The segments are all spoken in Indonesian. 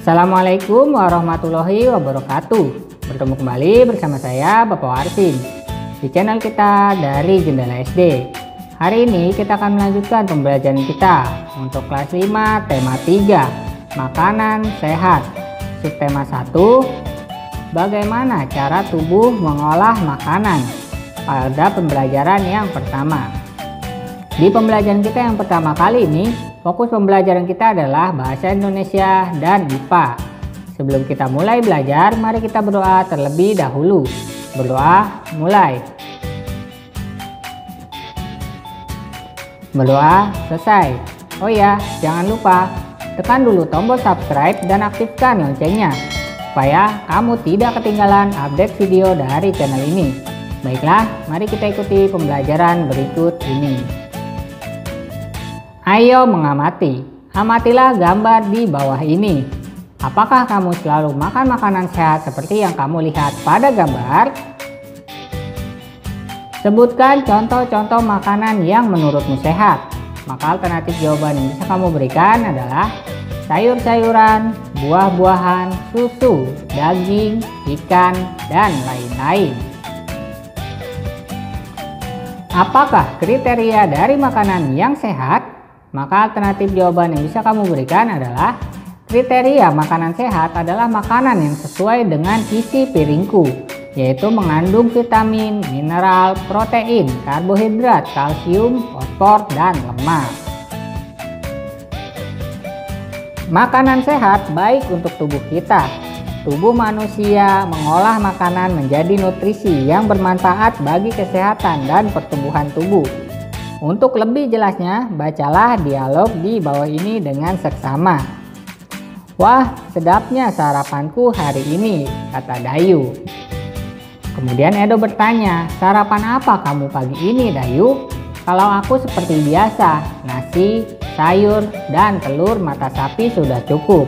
Assalamualaikum warahmatullahi wabarakatuh. Bertemu kembali bersama saya Bapak Warsin di channel kita dari Jendela SD. Hari ini kita akan melanjutkan pembelajaran kita untuk kelas 5 tema 3 makanan sehat. Subtema 1, bagaimana cara tubuh mengolah makanan. Pada pembelajaran yang pertama, di pembelajaran kita yang pertama kali ini, fokus pembelajaran kita adalah bahasa Indonesia dan IPA. Sebelum kita mulai belajar, mari kita berdoa terlebih dahulu. Berdoa, mulai. Berdoa, selesai. Oh ya, jangan lupa tekan dulu tombol subscribe dan aktifkan loncengnya supaya kamu tidak ketinggalan update video dari channel ini. Baiklah, mari kita ikuti pembelajaran berikut ini. Ayo mengamati. Amatilah gambar di bawah ini. Apakah kamu selalu makan makanan sehat seperti yang kamu lihat pada gambar? Sebutkan contoh-contoh makanan yang menurutmu sehat. Maka alternatif jawaban yang bisa kamu berikan adalah sayur-sayuran, buah-buahan, susu, daging, ikan, dan lain-lain. Apakah kriteria dari makanan yang sehat? Maka alternatif jawaban yang bisa kamu berikan adalah kriteria makanan sehat adalah makanan yang sesuai dengan isi piringku, yaitu mengandung vitamin, mineral, protein, karbohidrat, kalsium, fosfor, dan lemak. Makanan sehat baik untuk tubuh kita. Tubuh manusia mengolah makanan menjadi nutrisi yang bermanfaat bagi kesehatan dan pertumbuhan tubuh. Untuk lebih jelasnya, bacalah dialog di bawah ini dengan seksama. Wah, sedapnya sarapanku hari ini, kata Dayu. Kemudian Edo bertanya, sarapan apa kamu pagi ini, Dayu? Kalau aku seperti biasa, nasi, sayur, dan telur mata sapi sudah cukup.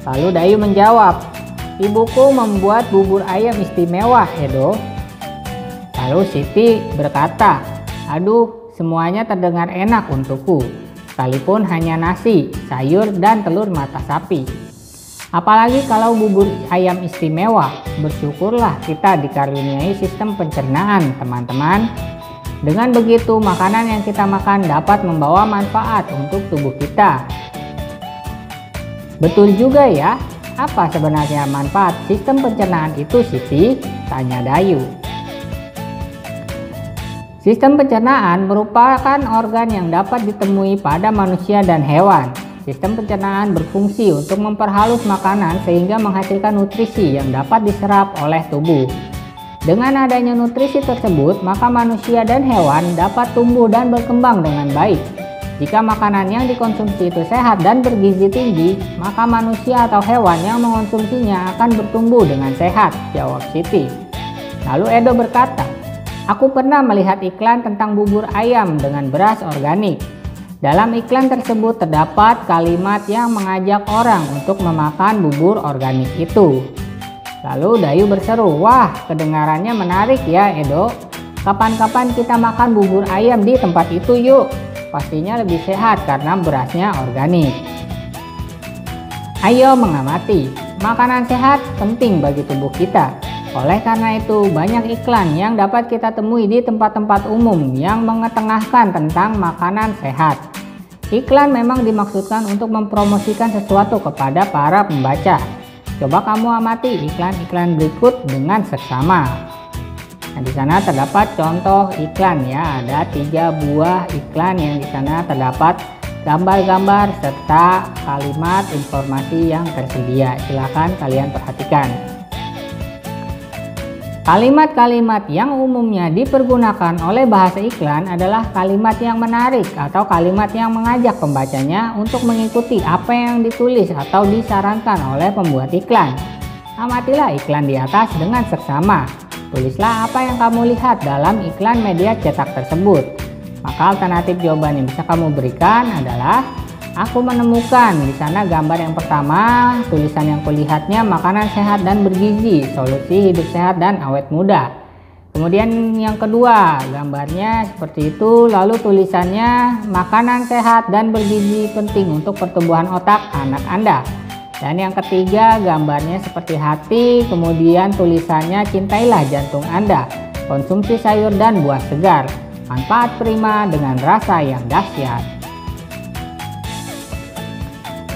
Lalu Dayu menjawab, ibuku membuat bubur ayam istimewa, Edo. Lalu Siti berkata, aduh, semuanya terdengar enak untukku, sekalipun hanya nasi, sayur, dan telur mata sapi. Apalagi kalau bubur ayam istimewa. Bersyukurlah kita dikaruniai sistem pencernaan, teman-teman. Dengan begitu, makanan yang kita makan dapat membawa manfaat untuk tubuh kita. Betul juga ya. Apa sebenarnya manfaat sistem pencernaan itu, Siti? Tanya Dayu. Sistem pencernaan merupakan organ yang dapat ditemui pada manusia dan hewan. Sistem pencernaan berfungsi untuk memperhalus makanan sehingga menghasilkan nutrisi yang dapat diserap oleh tubuh. Dengan adanya nutrisi tersebut, maka manusia dan hewan dapat tumbuh dan berkembang dengan baik. Jika makanan yang dikonsumsi itu sehat dan bergizi tinggi, maka manusia atau hewan yang mengonsumsinya akan bertumbuh dengan sehat, jawab Siti. Lalu Edo berkata, aku pernah melihat iklan tentang bubur ayam dengan beras organik. Dalam iklan tersebut terdapat kalimat yang mengajak orang untuk memakan bubur organik itu. Lalu Dayu berseru, wah, kedengarannya menarik ya, Edo. Kapan-kapan kita makan bubur ayam di tempat itu yuk. Pastinya lebih sehat karena berasnya organik. Ayo mengamati. Makanan sehat penting bagi tubuh kita. Oleh karena itu, banyak iklan yang dapat kita temui di tempat-tempat umum yang mengetengahkan tentang makanan sehat. Iklan memang dimaksudkan untuk mempromosikan sesuatu kepada para pembaca. Coba kamu amati iklan-iklan berikut dengan seksama. Nah, di sana terdapat contoh iklan ya, ada 3 buah iklan yang di sana terdapat gambar-gambar serta kalimat informasi yang tersedia. Silakan kalian perhatikan. Kalimat-kalimat yang umumnya dipergunakan oleh bahasa iklan adalah kalimat yang menarik atau kalimat yang mengajak pembacanya untuk mengikuti apa yang ditulis atau disarankan oleh pembuat iklan. Amatilah iklan di atas dengan seksama. Tulislah apa yang kamu lihat dalam iklan media cetak tersebut. Maka alternatif jawaban yang bisa kamu berikan adalah, aku menemukan di sana gambar yang pertama, tulisan yang kulihatnya makanan sehat dan bergizi, solusi hidup sehat dan awet muda. Kemudian yang kedua, gambarnya seperti itu, lalu tulisannya makanan sehat dan bergizi penting untuk pertumbuhan otak anak Anda. Dan yang ketiga, gambarnya seperti hati, kemudian tulisannya cintailah jantung Anda, konsumsi sayur dan buah segar, manfaat prima dengan rasa yang dahsyat.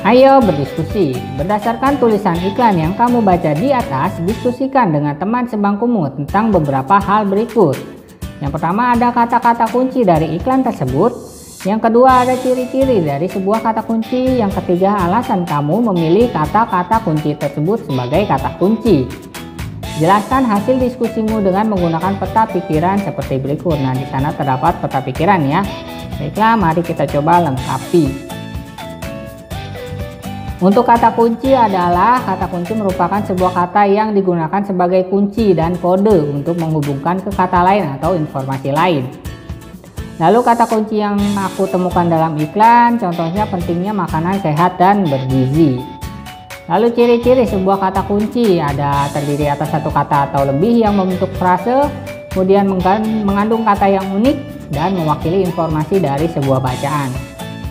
Ayo berdiskusi. Berdasarkan tulisan iklan yang kamu baca di atas, diskusikan dengan teman sebangkumu tentang beberapa hal berikut. Yang pertama, ada kata-kata kunci dari iklan tersebut. Yang kedua, ada ciri-ciri dari sebuah kata kunci. Yang ketiga, alasan kamu memilih kata-kata kunci tersebut sebagai kata kunci. Jelaskan hasil diskusimu dengan menggunakan peta pikiran seperti berikut. Nah, di sana terdapat peta pikiran ya. Baiklah, mari kita coba lengkapi. Untuk kata kunci adalah kata kunci merupakan sebuah kata yang digunakan sebagai kunci dan kode untuk menghubungkan ke kata lain atau informasi lain. Lalu kata kunci yang aku temukan dalam iklan, contohnya pentingnya makanan sehat dan bergizi. Lalu ciri-ciri sebuah kata kunci ada terdiri atas satu kata atau lebih yang membentuk frase, kemudian mengandung kata yang unik dan mewakili informasi dari sebuah bacaan.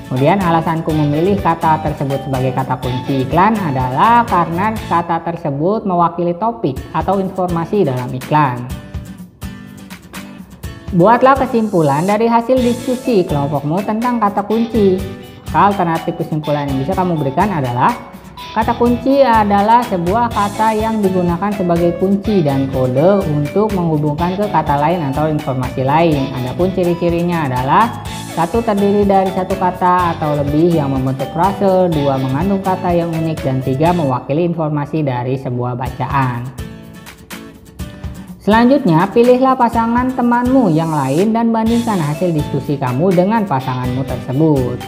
Kemudian alasanku memilih kata tersebut sebagai kata kunci iklan adalah karena kata tersebut mewakili topik atau informasi dalam iklan. Buatlah kesimpulan dari hasil diskusi kelompokmu tentang kata kunci. Alternatif kesimpulan yang bisa kamu berikan adalah kata kunci adalah sebuah kata yang digunakan sebagai kunci dan kode untuk menghubungkan ke kata lain atau informasi lain. Adapun ciri-cirinya adalah satu, terdiri dari satu kata atau lebih yang membentuk frase, dua, mengandung kata yang unik, dan tiga, mewakili informasi dari sebuah bacaan. Selanjutnya, pilihlah pasangan temanmu yang lain dan bandingkan hasil diskusi kamu dengan pasanganmu tersebut.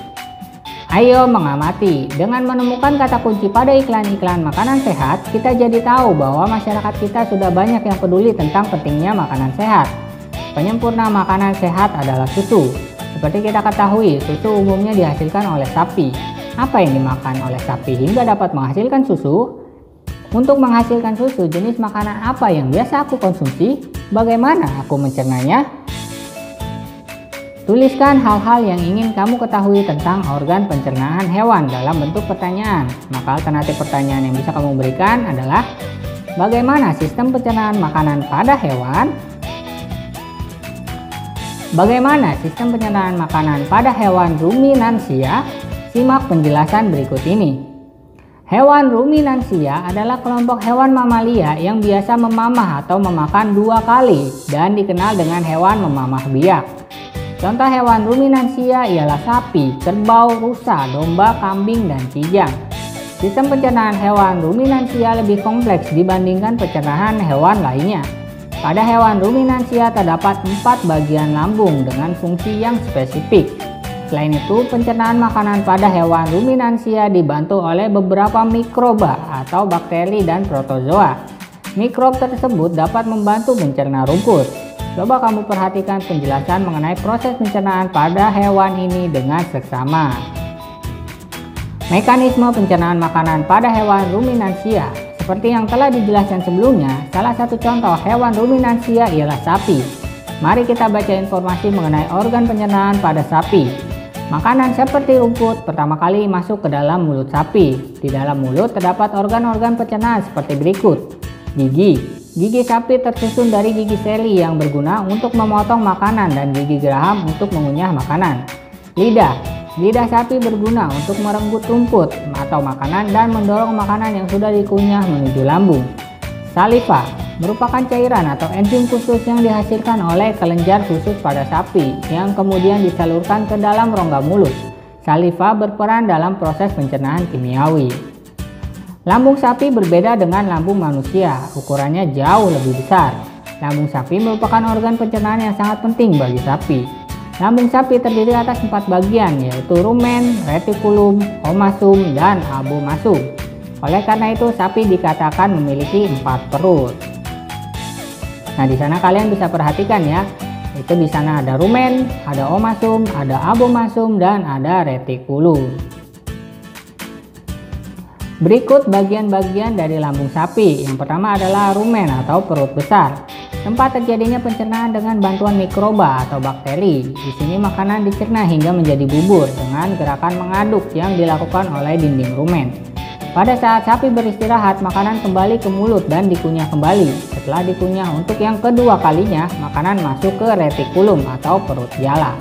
Ayo mengamati. Dengan menemukan kata kunci pada iklan-iklan makanan sehat, kita jadi tahu bahwa masyarakat kita sudah banyak yang peduli tentang pentingnya makanan sehat. Penyempurna makanan sehat adalah susu. Seperti kita ketahui, susu umumnya dihasilkan oleh sapi. Apa yang dimakan oleh sapi hingga dapat menghasilkan susu? Untuk menghasilkan susu, jenis makanan apa yang biasa aku konsumsi? Bagaimana aku mencernanya? Tuliskan hal-hal yang ingin kamu ketahui tentang organ pencernaan hewan dalam bentuk pertanyaan. Maka alternatif pertanyaan yang bisa kamu berikan adalah bagaimana sistem pencernaan makanan pada hewan? Bagaimana sistem pencernaan makanan pada hewan ruminansia? Simak penjelasan berikut ini. Hewan ruminansia adalah kelompok hewan mamalia yang biasa memamah atau memakan dua kali dan dikenal dengan hewan memamah biak. Contoh hewan ruminansia ialah sapi, kerbau, rusa, domba, kambing, dan kijang. Sistem pencernaan hewan ruminansia lebih kompleks dibandingkan pencernaan hewan lainnya. Pada hewan ruminansia terdapat 4 bagian lambung dengan fungsi yang spesifik. Selain itu, pencernaan makanan pada hewan ruminansia dibantu oleh beberapa mikroba atau bakteri dan protozoa. Mikrob tersebut dapat membantu mencerna rumput. Coba kamu perhatikan penjelasan mengenai proses pencernaan pada hewan ini dengan seksama. Mekanisme pencernaan makanan pada hewan ruminansia. Seperti yang telah dijelaskan sebelumnya, salah satu contoh hewan ruminansia ialah sapi. Mari kita baca informasi mengenai organ pencernaan pada sapi. Makanan seperti rumput pertama kali masuk ke dalam mulut sapi. Di dalam mulut terdapat organ-organ pencernaan seperti berikut. Gigi. Gigi sapi tersusun dari gigi seli yang berguna untuk memotong makanan dan gigi geraham untuk mengunyah makanan. Lidah. Lidah sapi berguna untuk merenggut rumput atau makanan dan mendorong makanan yang sudah dikunyah menuju lambung. Saliva merupakan cairan atau enzim khusus yang dihasilkan oleh kelenjar khusus pada sapi yang kemudian disalurkan ke dalam rongga mulut. Saliva berperan dalam proses pencernaan kimiawi. Lambung sapi berbeda dengan lambung manusia, ukurannya jauh lebih besar. Lambung sapi merupakan organ pencernaan yang sangat penting bagi sapi. Lambung sapi terdiri atas 4 bagian, yaitu rumen, retikulum, omasum, dan abomasum. Oleh karena itu, sapi dikatakan memiliki 4 perut. Nah, di sana kalian bisa perhatikan ya. Itu di sana ada rumen, ada omasum, ada abomasum, dan ada retikulum. Berikut bagian-bagian dari lambung sapi. Yang pertama adalah rumen atau perut besar. Tempat terjadinya pencernaan dengan bantuan mikroba atau bakteri. Di sini makanan dicerna hingga menjadi bubur dengan gerakan mengaduk yang dilakukan oleh dinding rumen. Pada saat sapi beristirahat, makanan kembali ke mulut dan dikunyah kembali. Setelah dikunyah untuk yang kedua kalinya, makanan masuk ke retikulum atau perut jala.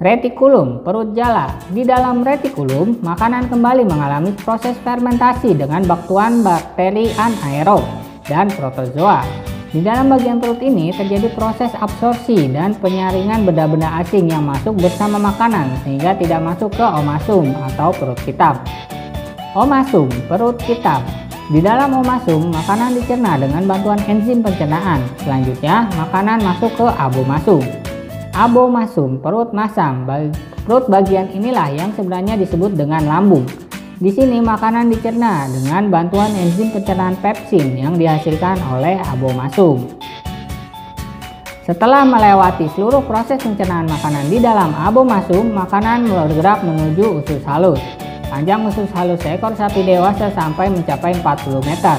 Retikulum, perut jala. Di dalam retikulum, makanan kembali mengalami proses fermentasi dengan bantuan bakteri anaerob dan protozoa. Di dalam bagian perut ini terjadi proses absorpsi dan penyaringan benda-benda asing yang masuk bersama makanan sehingga tidak masuk ke omasum atau perut kitab. Omasum, perut kitab. Di dalam omasum, makanan dicerna dengan bantuan enzim pencernaan. Selanjutnya, makanan masuk ke abomasum. Abomasum, perut masam. Perut bagian inilah yang sebenarnya disebut dengan lambung. Di sini makanan dicerna dengan bantuan enzim pencernaan pepsin yang dihasilkan oleh abomasum. Setelah melewati seluruh proses pencernaan makanan di dalam abomasum, makanan bergerak menuju usus halus. Panjang usus halus seekor sapi dewasa sampai mencapai 40 meter.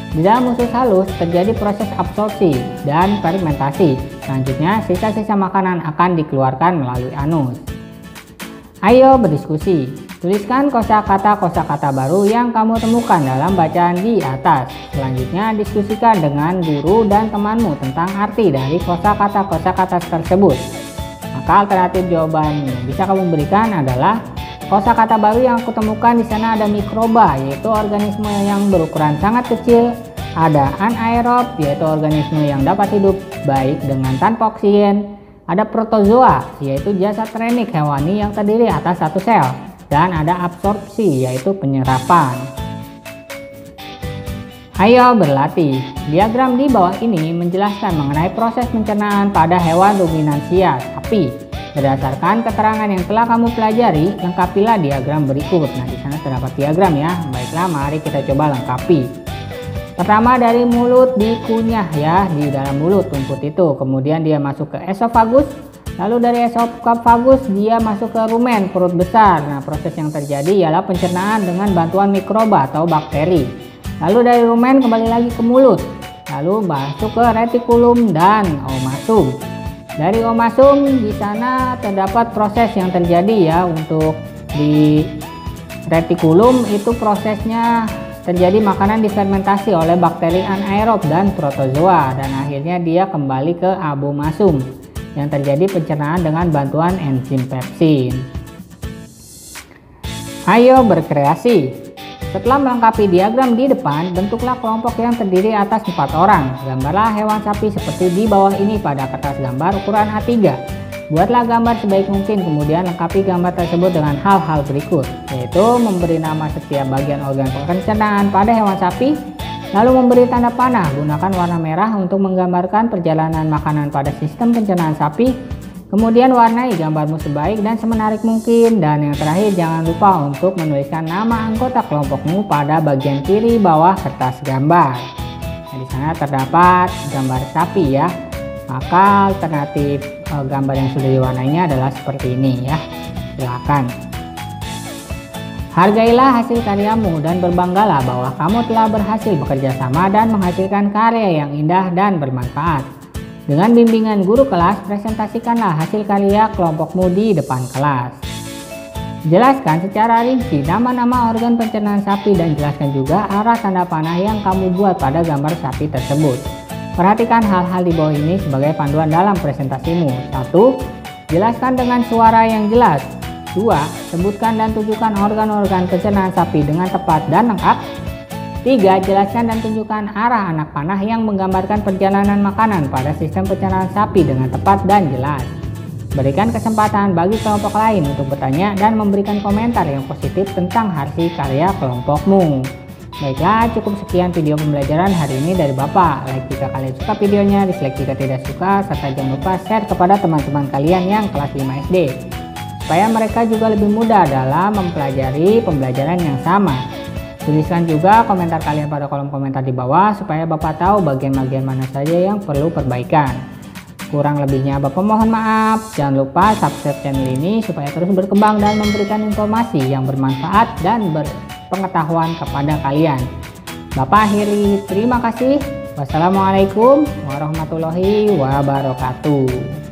Di dalam usus halus terjadi proses absorpsi dan fermentasi. Selanjutnya, sisa-sisa makanan akan dikeluarkan melalui anus. Ayo berdiskusi. Tuliskan kosakata baru yang kamu temukan dalam bacaan di atas. Selanjutnya, diskusikan dengan guru dan temanmu tentang arti dari kosakata tersebut. Maka alternatif jawaban yang bisa kamu berikan adalah kosakata baru yang aku temukan di sana ada mikroba, yaitu organisme yang berukuran sangat kecil. Ada anaerob, yaitu organisme yang dapat hidup baik dengan tanpa oksigen. Ada protozoa, yaitu jasad renik hewani yang terdiri atas satu sel. Dan ada absorpsi, yaitu penyerapan. Ayo berlatih. Diagram di bawah ini menjelaskan mengenai proses pencernaan pada hewan ruminansia, sapi. Berdasarkan keterangan yang telah kamu pelajari, lengkapilah diagram berikut. Nah, di sana terdapat diagram ya. Baiklah, mari kita coba lengkapi. Pertama, dari mulut dikunyah ya, di dalam mulut rumput itu. Kemudian dia masuk ke esofagus. Lalu dari esofagus dia masuk ke rumen, perut besar. Nah, proses yang terjadi ialah pencernaan dengan bantuan mikroba atau bakteri. Lalu dari rumen kembali lagi ke mulut. Lalu masuk ke retikulum dan omasum. Dari omasum di sana terdapat proses yang terjadi ya, untuk di retikulum itu prosesnya terjadi makanan difermentasi oleh bakteri anaerob dan protozoa dan akhirnya dia kembali ke abomasum yang terjadi pencernaan dengan bantuan enzim pepsin. Ayo berkreasi. Setelah melengkapi diagram di depan, bentuklah kelompok yang terdiri atas 4 orang. Gambarlah hewan sapi seperti di bawah ini pada kertas gambar ukuran A3. Buatlah gambar sebaik mungkin, kemudian lengkapi gambar tersebut dengan hal-hal berikut, yaitu memberi nama setiap bagian organ pencernaan pada hewan sapi, lalu memberi tanda panah, gunakan warna merah untuk menggambarkan perjalanan makanan pada sistem pencernaan sapi. Kemudian warnai gambarmu sebaik dan semenarik mungkin. Dan yang terakhir, jangan lupa untuk menuliskan nama anggota kelompokmu pada bagian kiri bawah kertas gambar. Nah, di sana terdapat gambar sapi ya. Maka alternatif gambar yang sudah diwarnainya adalah seperti ini ya. Silakan. Hargailah hasil karyamu dan berbanggalah bahwa kamu telah berhasil bekerja sama dan menghasilkan karya yang indah dan bermanfaat. Dengan bimbingan guru kelas, presentasikanlah hasil karya kelompokmu di depan kelas. Jelaskan secara rinci nama-nama organ pencernaan sapi dan jelaskan juga arah tanda panah yang kamu buat pada gambar sapi tersebut. Perhatikan hal-hal di bawah ini sebagai panduan dalam presentasimu. 1. Jelaskan dengan suara yang jelas. 2. Sebutkan dan tunjukkan organ-organ pencernaan sapi dengan tepat dan lengkap. 3. Jelaskan dan tunjukkan arah anak panah yang menggambarkan perjalanan makanan pada sistem pencernaan sapi dengan tepat dan jelas. Berikan kesempatan bagi kelompok lain untuk bertanya dan memberikan komentar yang positif tentang hasil karya kelompokmu. Baiklah, cukup sekian video pembelajaran hari ini dari Bapak. Like jika kalian suka videonya, dislike jika tidak suka, serta jangan lupa share kepada teman-teman kalian yang kelas 5 SD. Supaya mereka juga lebih mudah dalam mempelajari pembelajaran yang sama. Tuliskan juga komentar kalian pada kolom komentar di bawah supaya Bapak tahu bagian-bagian mana saja yang perlu perbaikan. Kurang lebihnya Bapak mohon maaf. Jangan lupa subscribe channel ini supaya terus berkembang dan memberikan informasi yang bermanfaat dan berpengetahuan kepada kalian. Bapak akhiri, terima kasih. Wassalamualaikum warahmatullahi wabarakatuh.